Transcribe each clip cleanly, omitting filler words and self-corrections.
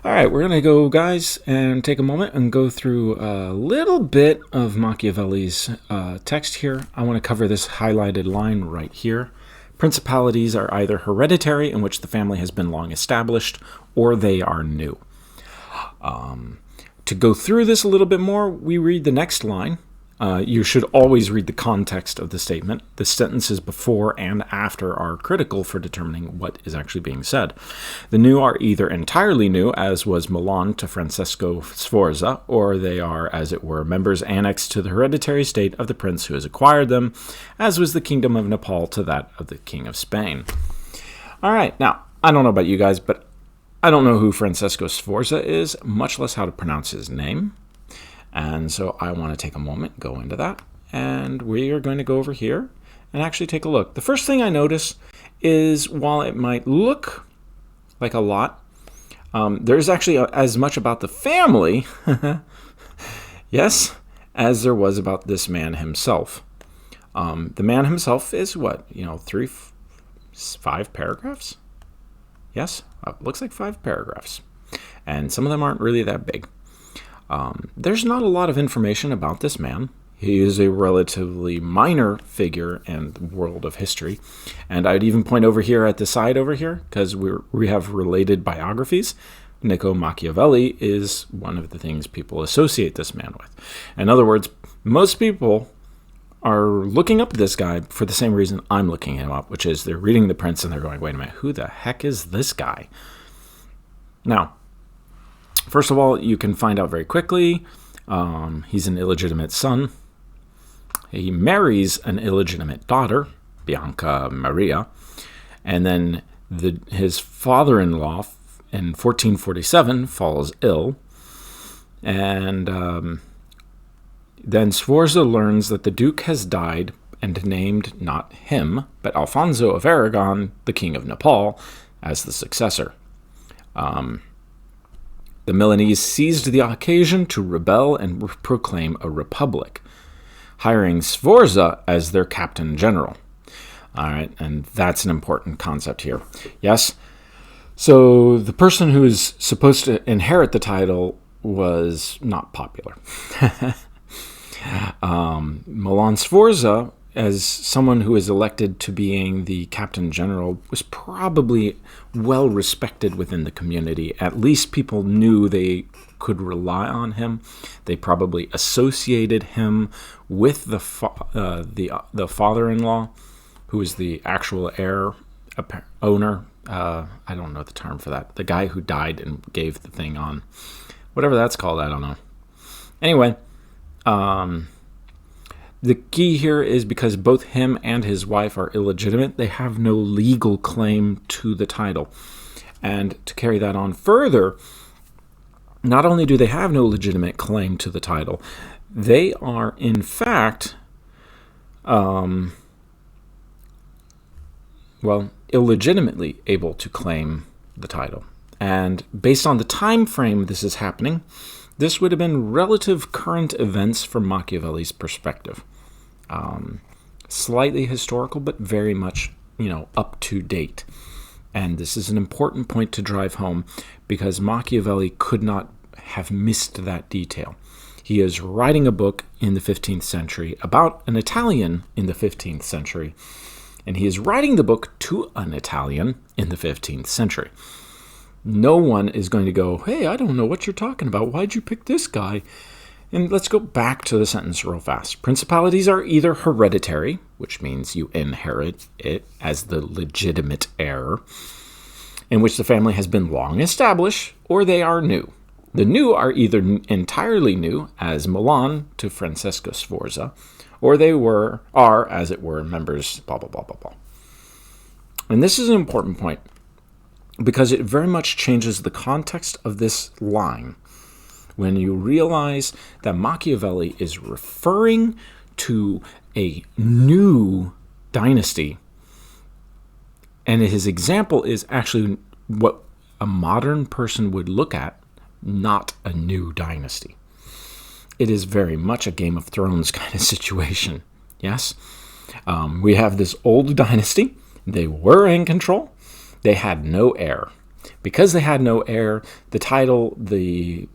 All right, we're going to go, guys, and take a moment and go through a little bit of Machiavelli's text here. I want to cover this highlighted line right here. Principalities are either hereditary, in which the family has been long established, or they are new. To go through this a little bit more, we read the next line. You should always read the context of the statement. The sentences before and after are critical for determining what is actually being said. The new are either entirely new, as was Milan to Francesco Sforza, or they are, as it were, members annexed to the hereditary state of the prince who has acquired them, as was the kingdom of Nepal to that of the king of Spain. All right, now, I don't know about you guys, but I don't know who Francesco Sforza is, much less how to pronounce his name. And so I want to take a moment, go into that, and we are going to go over here and actually take a look. The first thing I notice is, while it might look like a lot, there's actually as much about the family, yes, as there was about this man himself. The man himself is what, 5 paragraphs? Yes, looks like 5 paragraphs. And some of them aren't really that big. There's not a lot of information about this man. He is a relatively minor figure in the world of history. And I'd even point over here at the side over here, because we have related biographies. Niccolo Machiavelli is one of the things people associate this man with. In other words, most people are looking up this guy for the same reason I'm looking him up, which is they're reading The Prince and they're going, wait a minute, who the heck is this guy? Now, first of all, you can find out very quickly he's an illegitimate son. He marries an illegitimate daughter, Bianca Maria, and then his father-in-law in 1447 falls ill, and then Sforza learns that the Duke has died and named not him, but Alfonso of Aragon, the King of Nepal, as the successor. The Milanese seized the occasion to rebel and proclaim a republic, hiring Sforza as their captain general. All right, and that's an important concept here. Yes, so the person who is supposed to inherit the title was not popular. Milan Sforza, as someone who is elected to being the captain general, was probably well respected within the community. At least people knew they could rely on him. They probably associated him with the father-in-law, who is the actual heir, owner. I don't know the term for that. The guy who died and gave the thing on. Whatever that's called, I don't know. Anyway, the key here is because both him and his wife are illegitimate, they have no legal claim to the title. And to carry that on further, not only do they have no legitimate claim to the title, they are in fact, illegitimately able to claim the title. And based on the time frame this is happening, this would have been relative current events from Machiavelli's perspective. Slightly historical, but very much, up to date. And this is an important point to drive home because Machiavelli could not have missed that detail. He is writing a book in the 15th century about an Italian in the 15th century. And he is writing the book to an Italian in the 15th century. No one is going to go, hey, I don't know what you're talking about. Why'd you pick this guy? And let's go back to the sentence real fast. Principalities are either hereditary, which means you inherit it as the legitimate heir, in which the family has been long established, or they are new. The new are either entirely new, as Milan to Francesco Sforza, or they are, as it were, members, blah, blah, blah, blah, blah. And this is an important point, because it very much changes the context of this line when you realize that Machiavelli is referring to a new dynasty, and his example is actually what a modern person would look at, not a new dynasty. It is very much a Game of Thrones kind of situation, yes? We have this old dynasty. They were in control. They had no heir. Because they had no heir, the title, I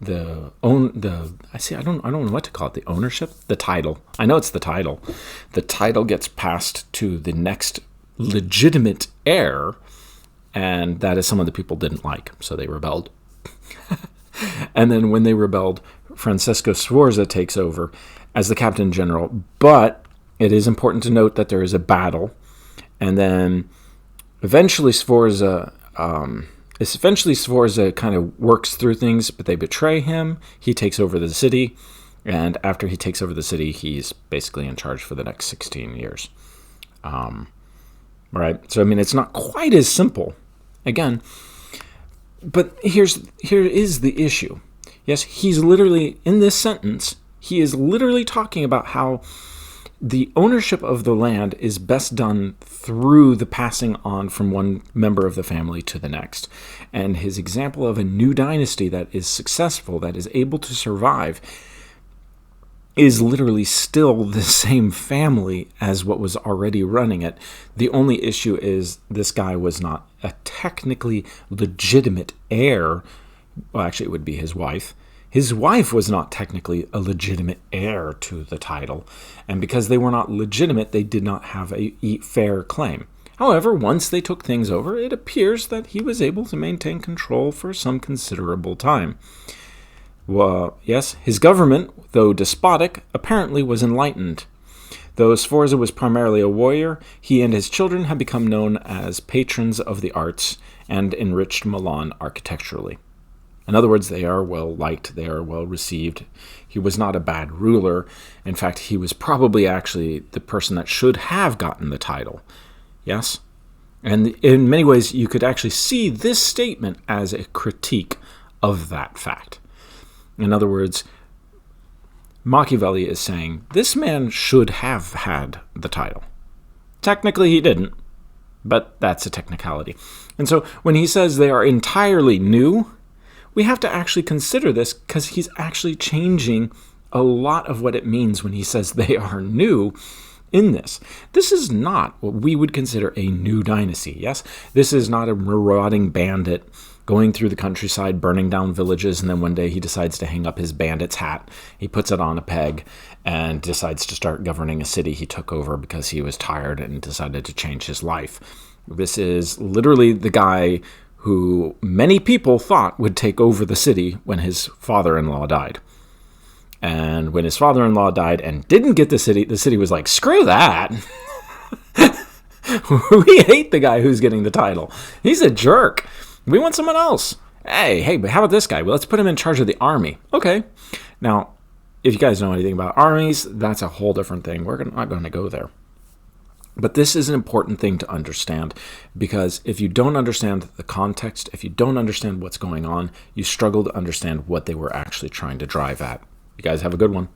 don't know what to call it, the ownership, the title. I know it's the title. The title gets passed to the next legitimate heir, and that is someone the people didn't like, so they rebelled. And then when they rebelled, Francesco Sforza takes over as the captain general. But it is important to note that there is a battle, and then eventually Sforza kind of works through things, but they betray him. He takes over the city, and after he takes over the city, he's basically in charge for the next 16 years. Right? So, I mean, it's not quite as simple. Again, but here is the issue. Yes, he's literally, in this sentence, he is literally talking about how the ownership of the land is best done through the passing on from one member of the family to the next. And his example of a new dynasty that is successful, that is able to survive, is literally still the same family as what was already running it. The only issue is this guy was not a technically legitimate heir. Well, actually, it would be his wife. His wife was not technically a legitimate heir to the title, and because they were not legitimate, they did not have a fair claim. However, once they took things over, it appears that he was able to maintain control for some considerable time. Well, yes, his government, though despotic, apparently was enlightened. Though Sforza was primarily a warrior, he and his children had become known as patrons of the arts and enriched Milan architecturally. In other words, they are well liked, they are well received. He was not a bad ruler. In fact, he was probably actually the person that should have gotten the title. Yes? And in many ways, you could actually see this statement as a critique of that fact. In other words, Machiavelli is saying, this man should have had the title. Technically, he didn't, but that's a technicality. And so when he says they are entirely new, we have to actually consider this because he's actually changing a lot of what it means when he says they are new in this. This is not what we would consider a new dynasty, yes? This is not a marauding bandit going through the countryside, burning down villages, and then one day he decides to hang up his bandit's hat. He puts it on a peg and decides to start governing a city he took over because he was tired and decided to change his life. This is literally the guy who many people thought would take over the city when his father-in-law died. And when his father-in-law died and didn't get the city was like, screw that. We hate the guy who's getting the title. He's a jerk. We want someone else. Hey, but how about this guy? Well, let's put him in charge of the army. Okay. Now, if you guys know anything about armies, that's a whole different thing. We're not going to go there. But this is an important thing to understand, because if you don't understand the context, if you don't understand what's going on, you struggle to understand what they were actually trying to drive at. You guys have a good one.